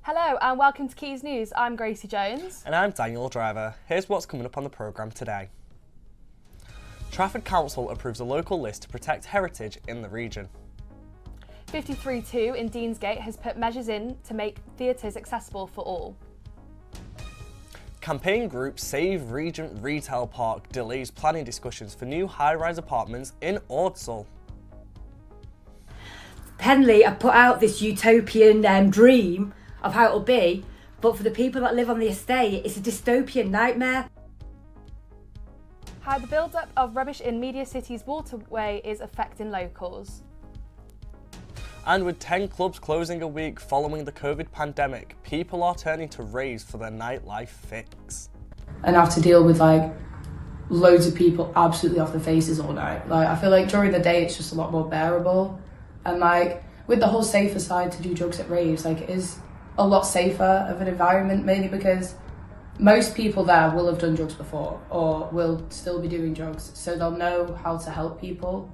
Hello and welcome to Quays News. I'm Gracie Jones. And I'm Daniel Driver. Here's what's coming up on the programme today. Salford Council approves a local list to protect heritage in the region. 53.2 in Deansgate has put measures in to make theatres accessible for all. Campaign group Save Regent Retail Park delays planning discussions for new high-rise apartments in Ordsall. Henley have put out this utopian dream of how it'll be, but for the people that live on the estate, it's a dystopian nightmare. How the build-up of rubbish in Media City's waterway is affecting locals. And with 10 clubs closing a week following the COVID pandemic, people are turning to raves for their nightlife fix. And have to deal with loads of people absolutely off their faces all night. I feel like during the day it's just a lot more bearable. And with the whole safer side to do drugs at raves, it is a lot safer of an environment, mainly because most people there will have done drugs before or will still be doing drugs, so they'll know how to help people.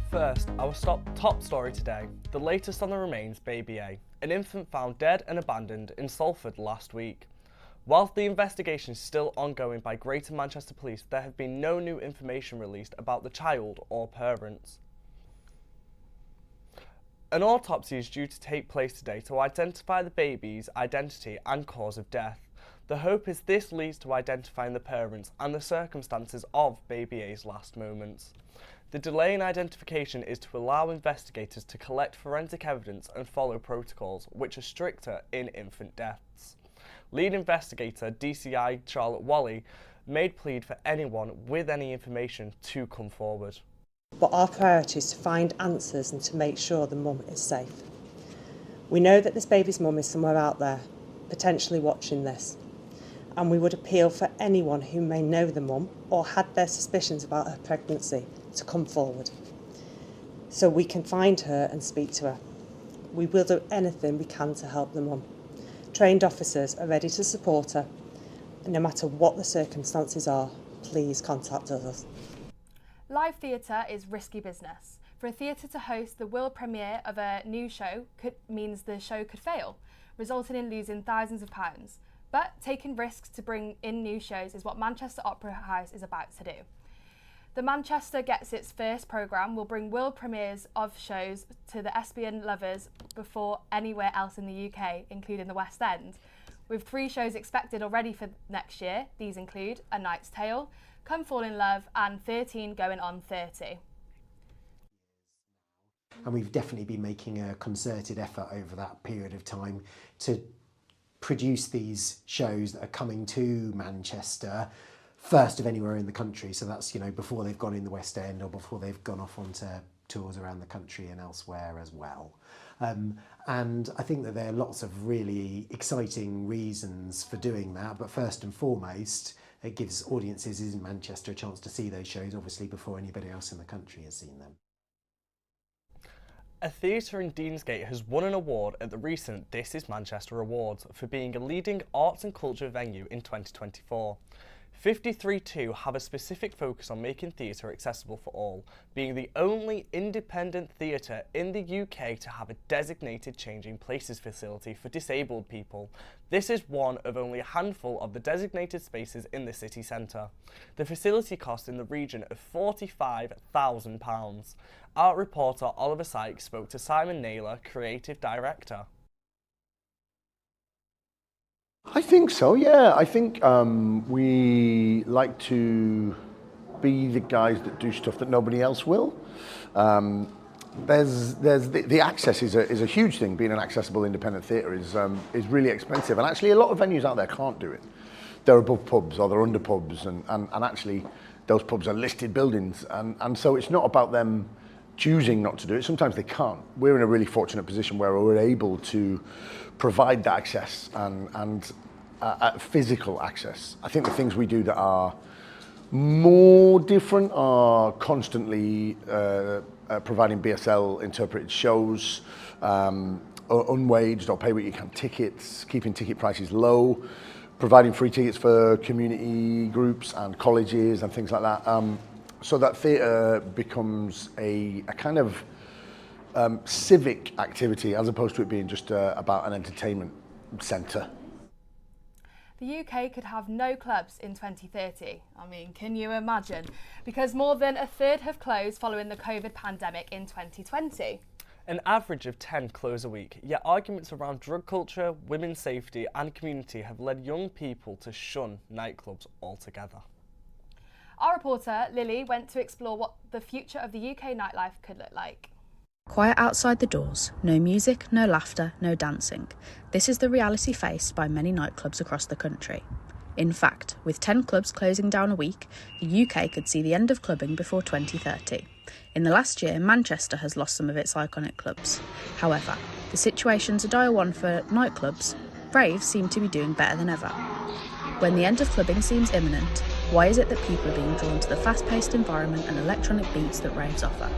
First, our top story today, the latest on the remains Baby A, an infant found dead and abandoned in Salford last week. Whilst the investigation is still ongoing by Greater Manchester Police, there have been no new information released about the child or parents. An autopsy is due to take place today to identify the baby's identity and cause of death. The hope is this leads to identifying the parents and the circumstances of Baby A's last moments. The delay in identification is to allow investigators to collect forensic evidence and follow protocols which are stricter in infant deaths. Lead investigator DCI Charlotte Wally made plead for anyone with any information to come forward. But our priority is to find answers and to make sure the mum is safe. We know that this baby's mum is somewhere out there, potentially watching this, and we would appeal for anyone who may know the mum or had their suspicions about her pregnancy to come forward so we can find her and speak to her. We will do anything we can to help the mum. Trained officers are ready to support her, and no matter what the circumstances are, please contact us. Live theatre is risky business. For a theatre to host the world premiere of a new show means the show could fail, resulting in losing thousands of pounds. But taking risks to bring in new shows is what Manchester Opera House is about to do. The Manchester Gets Its First programme will bring world premieres of shows to the SBN lovers before anywhere else in the UK, including the West End. With 3 shows expected already for next year, these include A Knight's Tale, Come Fall in Love and 13 Going on 30. And we've definitely been making a concerted effort over that period of time to produce these shows that are coming to Manchester first of anywhere in the country. So that's, before they've gone in the West End or before they've gone off onto tours around the country and elsewhere as well. And I think that there are lots of really exciting reasons for doing that. But first and foremost, it gives audiences in Manchester a chance to see those shows, obviously, before anybody else in the country has seen them. A theatre in Deansgate has won an award at the recent This Is Manchester Awards for being a leading arts and culture venue in 2024. 53.2 have a specific focus on making theatre accessible for all, being the only independent theatre in the UK to have a designated changing places facility for disabled people. This is one of only a handful of the designated spaces in the city centre. The facility costs in the region of £45,000. Art reporter Oliver Sykes spoke to Simon Naylor, creative director. I think so, yeah. I think we like to be the guys that do stuff that nobody else will. There's the access is a huge thing. Being an accessible independent theatre is really expensive, and actually a lot of venues out there can't do it. They're above pubs or they're under pubs, and actually those pubs are listed buildings, and so it's not about them choosing not to do it. Sometimes they can't. We're in a really fortunate position where we're able to provide that access and physical access. I think the things we do that are more different are constantly providing BSL interpreted shows, unwaged or pay what you can tickets, keeping ticket prices low, providing free tickets for community groups and colleges and things like that, so that theatre becomes a kind of civic activity as opposed to it being just about an entertainment centre. The UK could have no clubs in 2030. I mean, can you imagine? Because more than a third have closed following the COVID pandemic in 2020. An average of 10 close a week, yet arguments around drug culture, women's safety and community have led young people to shun nightclubs altogether. Our reporter, Lily, went to explore what the future of the UK nightlife could look like. Quiet outside the doors, no music, no laughter, no dancing. This is the reality faced by many nightclubs across the country. In fact, with 10 clubs closing down a week, the UK could see the end of clubbing before 2030. In the last year, Manchester has lost some of its iconic clubs. However, the situation's a dire one for nightclubs. Raves seem to be doing better than ever. When the end of clubbing seems imminent, why is it that people are being drawn to the fast-paced environment and electronic beats that raves offer?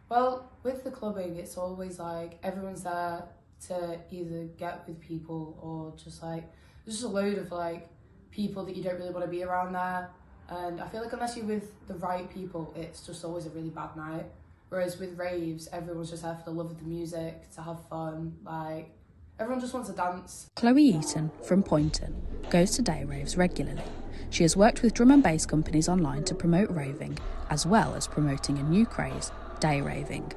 Well, with the clubbing, it's always like everyone's there to either get with people or just like, there's just a load of like people that you don't really want to be around there. And I feel like unless you're with the right people, it's just always a really bad night. Whereas with raves, everyone's just there for the love of the music, to have fun, like, everyone just wants to dance. Chloe Eaton from Poynton goes to day raves regularly. She has worked with drum and bass companies online to promote raving, as well as promoting a new craze, day raving.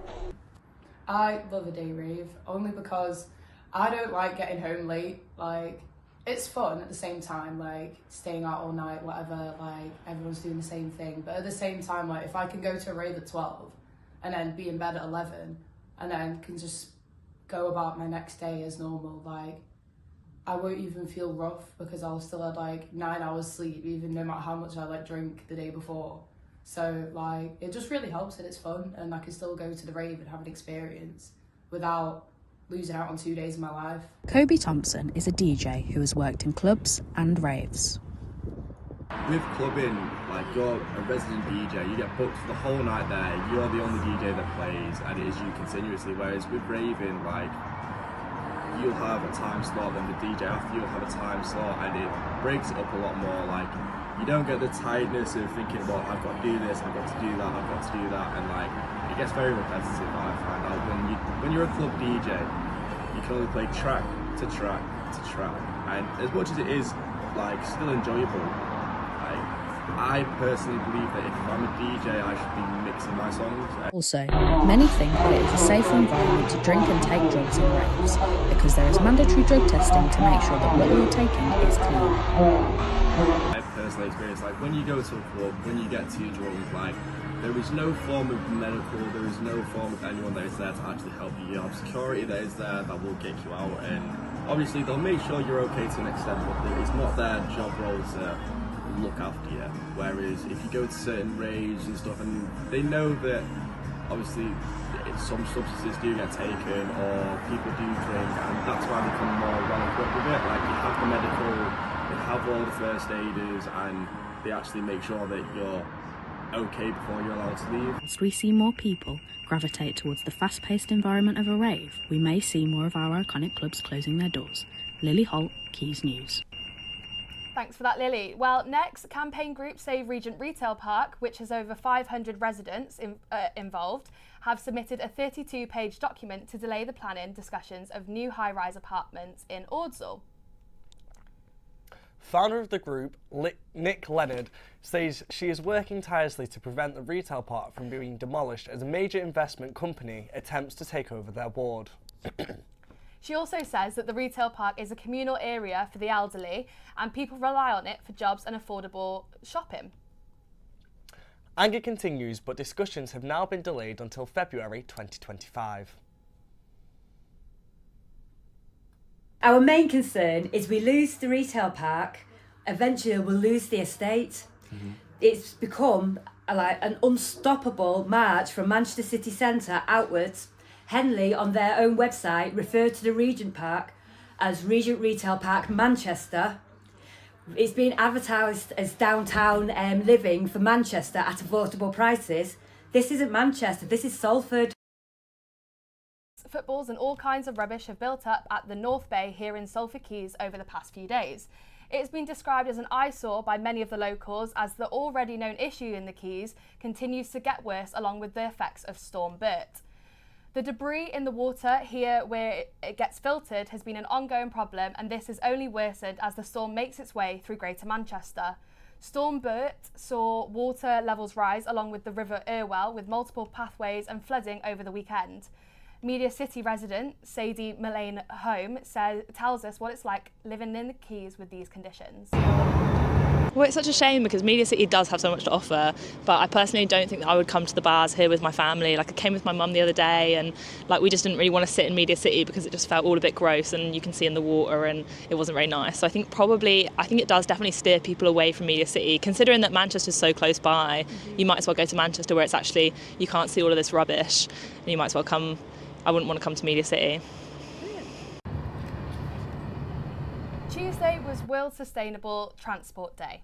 I love a day rave, only because I don't like getting home late. Like, it's fun at the same time, like, staying out all night, whatever, like, everyone's doing the same thing. But at the same time, like, if I can go to a rave at 12 and then be in bed at 11 and then can just go about my next day as normal, like, I won't even feel rough because I'll still have, like, 9 hours sleep, even no matter how much I, like, drink the day before. So, like, it just really helps and it's fun, and I can still go to the rave and have an experience without losing out on 2 days of my life. Kobe Thompson is a DJ who has worked in clubs and raves. With clubbing, like, you're a resident DJ, you get booked for the whole night there, you're the only DJ that plays, and it is you continuously, whereas with raving, like, you'll have a time slot, then the DJ after you'll have a time slot, and it breaks it up a lot more. Like, you don't get the tiredness of thinking, well, I've got to do this, I've got to do that, I've got to do that, and like, it gets very repetitive. I find out when you're a club DJ, you can only play track to track to track, and as much as it is like still enjoyable, like, I personally believe that if I'm a DJ, I should be mixing my songs. Also, many think that it is a safer environment to drink and take drugs in raves because there is mandatory drug testing to make sure that what you're taking is clean. I've personally experienced, like, when you go to a club, when you get too drunk, like, there is no form of medical, there is no form of anyone that is there to actually help you. You have security that is there that will kick you out, and obviously they'll make sure you're okay to an extent, but it's not their job role to look after you. Whereas if you go to certain raves and stuff, and they know that obviously some substances do get taken or people do drink, and that's why they become more well equipped with it. Like, you have the medical, they have all the first aiders, and they actually make sure that you're okay before you're allowed to leave. Whilst we see more people gravitate towards the fast-paced environment of a rave, we may see more of our iconic clubs closing their doors. Lily Holt, Quays News. Thanks for that, Lily. Well, next, campaign group Save Regent Retail Park, which has over 500 residents involved, have submitted a 32-page document to delay the planning discussions of new high-rise apartments in Ordsall. Founder of the group, Nick Leonard, says she is working tirelessly to prevent the retail park from being demolished as a major investment company attempts to take over their ward. She also says that the retail park is a communal area for the elderly and people rely on it for jobs and affordable shopping. Anger continues, but discussions have now been delayed until February 2025. Our main concern is we lose the retail park, eventually we'll lose the estate. Mm-hmm. It's become like an unstoppable march from Manchester city centre outwards. Henley, on their own website, referred to the Regent Park as Regent Retail Park Manchester. It's been advertised as downtown living for Manchester at affordable prices. This isn't Manchester, this is Salford. Footballs and all kinds of rubbish have built up at the North Bay here in Salford Quays over the past few days. It's been described as an eyesore by many of the locals as the already known issue in the quays continues to get worse along with the effects of Storm Bert. The debris in the water here where it gets filtered has been an ongoing problem, and this has only worsened as the storm makes its way through Greater Manchester. Storm Bert saw water levels rise along with the River Irwell, with multiple pathways and flooding over the weekend. Media City resident Sadie Mullane Home tells us what it's like living in the quays with these conditions. Well, it's such a shame because Media City does have so much to offer, but I personally don't think that I would come to the bars here with my family. Like, I came with my mum the other day, and like, we just didn't really want to sit in Media City because it just felt all a bit gross, and you can see in the water, and it wasn't very nice. So I think it does definitely steer people away from Media City. Considering that Manchester's so close by, you might as well go to Manchester where it's actually, you can't see all of this rubbish, and you might as well come. I wouldn't want to come to Media City. Tuesday was World Sustainable Transport Day.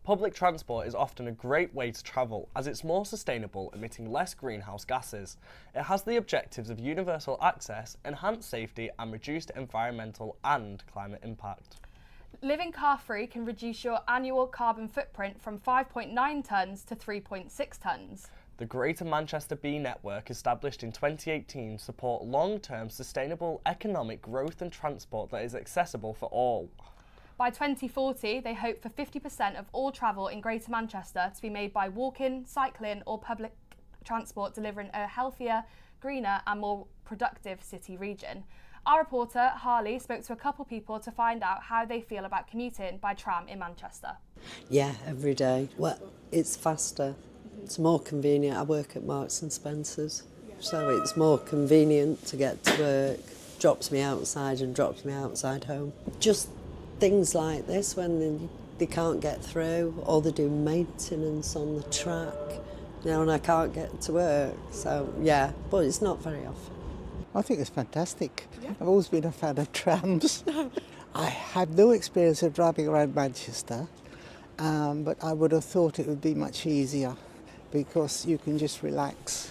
Public transport is often a great way to travel as it's more sustainable, emitting less greenhouse gases. It has the objectives of universal access, enhanced safety and reduced environmental and climate impact. Living car-free can reduce your annual carbon footprint from 5.9 tonnes to 3.6 tonnes. The Greater Manchester Bee Network, established in 2018, support long-term sustainable economic growth and transport that is accessible for all. By 2040, they hope for 50% of all travel in Greater Manchester to be made by walking, cycling or public transport, delivering a healthier, greener and more productive city region. Our reporter, Harley, spoke to a couple people to find out how they feel about commuting by tram in Manchester. Yeah, every day. Well, it's faster. It's more convenient. I work at Marks and Spencer's, so it's more convenient to get to work. Drops me outside and drops me outside home. Just things like this when they can't get through, or they do maintenance on the track, and I can't get to work. So yeah, but it's not very often. I think it's fantastic. I've always been a fan of trams. I have no experience of driving around Manchester, but I would have thought it would be much easier because you can just relax.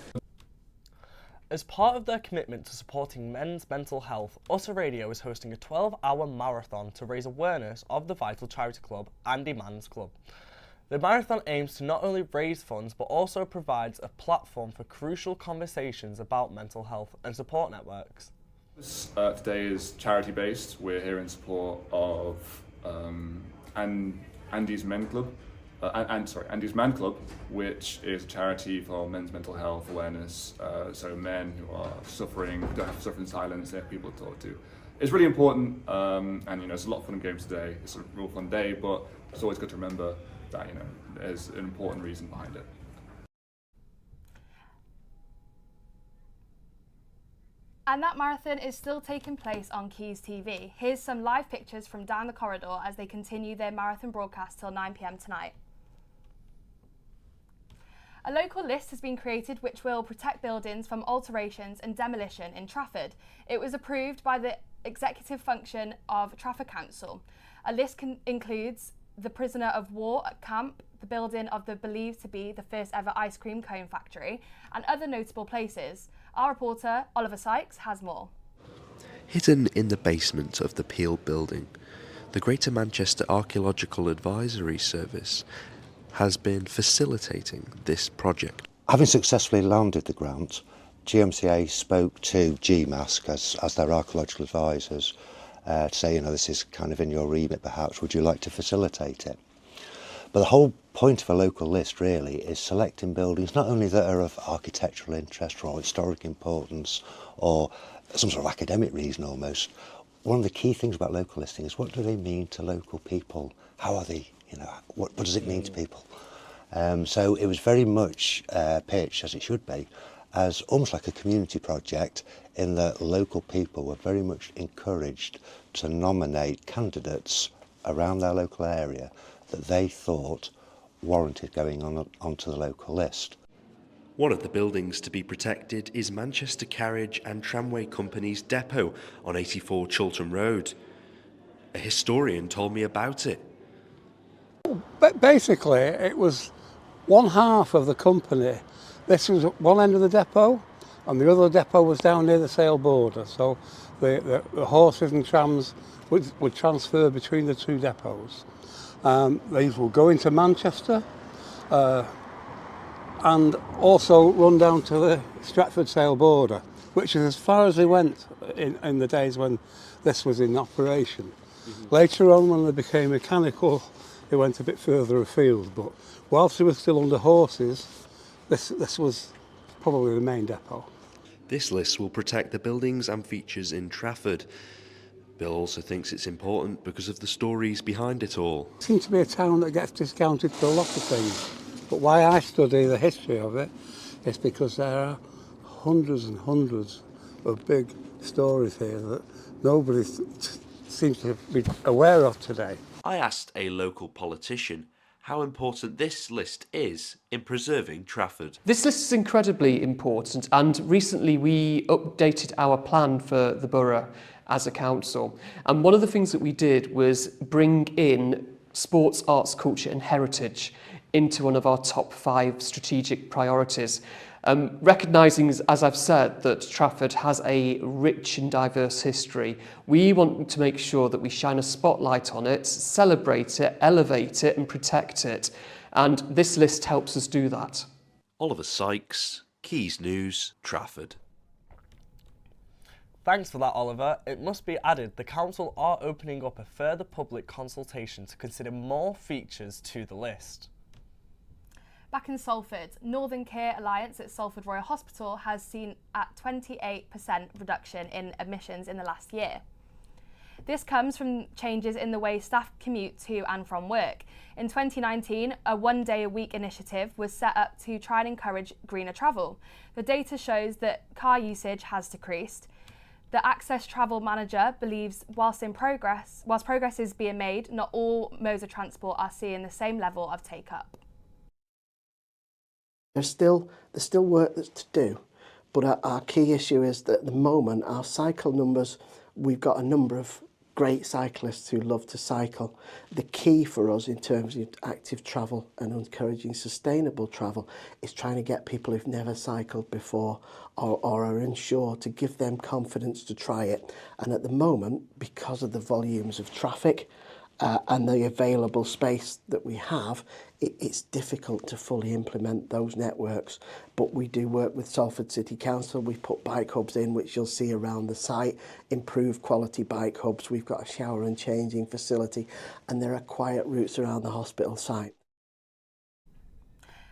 As part of their commitment to supporting men's mental health, Utter Radio is hosting a 12-hour marathon to raise awareness of the vital charity club, Andy Mann's Club. The marathon aims to not only raise funds but also provides a platform for crucial conversations about mental health and support networks. Today is charity-based. We're here in support of Andy's Men Club. Andy's Man Club, which is a charity for men's mental health awareness. So men who are suffering, who don't have to suffer in silence, they have people to talk to. It's really important, and there's a lot of fun and games today. It's a real fun day, but it's always good to remember that there's an important reason behind it. And that marathon is still taking place on Quays TV. Here's some live pictures from down the corridor as they continue their marathon broadcast till 9 p.m. tonight. A local list has been created which will protect buildings from alterations and demolition in Trafford. It was approved by the executive function of Trafford Council. A list includes the prisoner of war camp, the building of the believed to be the first ever ice cream cone factory, and other notable places. Our reporter, Oliver Sykes, has more. Hidden in the basement of the Peel building, the Greater Manchester Archaeological Advisory Service has been facilitating this project. Having successfully landed the grant, GMCA spoke to GMASC as their archaeological advisors to say, this is kind of in your remit perhaps, would you like to facilitate it? But the whole point of a local list really is selecting buildings not only that are of architectural interest or historic importance or some sort of academic reason almost. One of the key things about local listing is what do they mean to local people? How are they? What does it mean to people? So it was very much pitched, as it should be, as almost like a community project in that local people were very much encouraged to nominate candidates around their local area that they thought warranted going onto the local list. One of the buildings to be protected is Manchester Carriage and Tramway Company's depot on 84 Chiltern Road. A historian told me about it. But basically, it was one half of the company. This was one end of the depot, and the other depot was down near the Sale border. So the horses and trams would transfer between the two depots. These will go into Manchester and also run down to the Stratford Sale border, which is as far as they went in the days when this was in operation. Later on, when they became mechanical, they went a bit further afield, but whilst they were still under horses, this was probably the main depot. This list will protect the buildings and features in Trafford. Bill also thinks it's important because of the stories behind it all. It seems to be a town that gets discounted for a lot of things, but why I study the history of it is because there are hundreds and hundreds of big stories here that nobody seems to be aware of today. I asked a local politician how important this list is in preserving Trafford. This list is incredibly important, and recently we updated our plan for the borough as a council. And one of the things that we did was bring in sports, arts, culture and heritage into one of our top 5 strategic priorities. Recognising, as I've said, that Trafford has a rich and diverse history, we want to make sure that we shine a spotlight on it, celebrate it, elevate it and protect it. And this list helps us do that. Oliver Sykes, Quays News, Trafford. Thanks for that, Oliver. It must be added the council are opening up a further public consultation to consider more features to the list. Back in Salford, Northern Care Alliance at Salford Royal Hospital has seen a 28% reduction in admissions in the last year. This comes from changes in the way staff commute to and from work. In 2019, a one-day-a-week initiative was set up to try and encourage greener travel. The data shows that car usage has decreased. The Access Travel Manager believes whilst progress is being made, not all modes of transport are seeing the same level of take-up. There's still work that's to do, but our key issue is that at the moment our cycle numbers, we've got a number of great cyclists who love to cycle. The key for us in terms of active travel and encouraging sustainable travel is trying to get people who've never cycled before or are unsure to give them confidence to try it. And at the moment, because of the volumes of traffic and the available space that we have, it's difficult to fully implement those networks. But we do work with Salford City Council. We've put bike hubs in, which you'll see around the site, improved quality bike hubs. We've got a shower and changing facility, and there are quiet routes around the hospital site.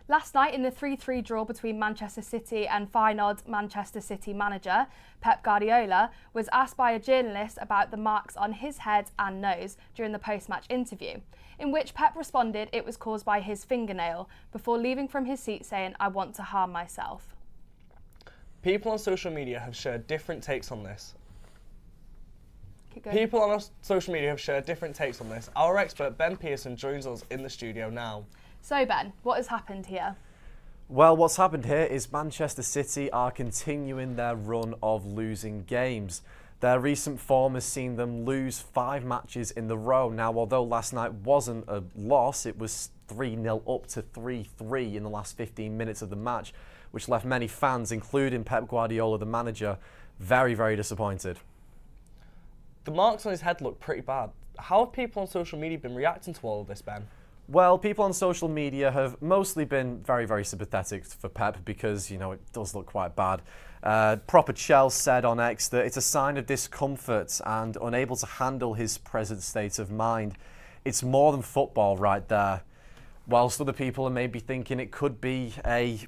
Last night in the 3-3 draw between Manchester City and Feyenoord, Manchester City manager Pep Guardiola was asked by a journalist about the marks on his head and nose during the post-match interview, in which Pep responded it was caused by his fingernail, before leaving from his seat saying, "I want to harm myself." People on social media have shared different takes on this. Our expert Ben Pearson joins us in the studio now. So Ben, what has happened here? Well, what's happened here is Manchester City are continuing their run of losing games. Their recent form has seen them lose 5 matches in the row. Now, although last night wasn't a loss, it was 3-0 up to 3-3 in the last 15 minutes of the match, which left many fans, including Pep Guardiola, the manager, very, very disappointed. The marks on his head look pretty bad. How have people on social media been reacting to all of this, Ben? Well, people on social media have mostly been very, very sympathetic for Pep because, you know, it does look quite bad. Proper Chell said on X that it's a sign of discomfort and unable to handle his present state of mind. It's more than football right there. Whilst other people are maybe thinking it could be a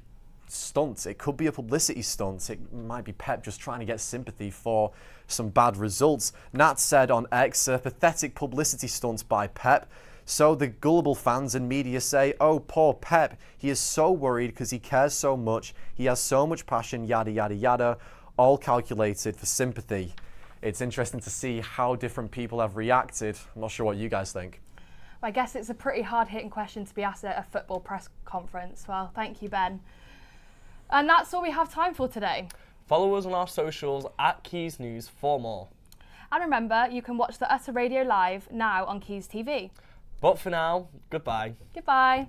stunt, it could be a publicity stunt, it might be Pep just trying to get sympathy for some bad results. Nat said on X, a pathetic publicity stunt by Pep. So the gullible fans and media say, oh, poor Pep, he is so worried because he cares so much, he has so much passion, yada, yada, yada, all calculated for sympathy. It's interesting to see how different people have reacted. I'm not sure what you guys think. I guess it's a pretty hard-hitting question to be asked at a football press conference. Well, thank you, Ben. And that's all we have time for today. Follow us on our socials at Quays News for more. And remember, you can watch the Utter Radio live now on Quays TV. But for now, goodbye. Goodbye.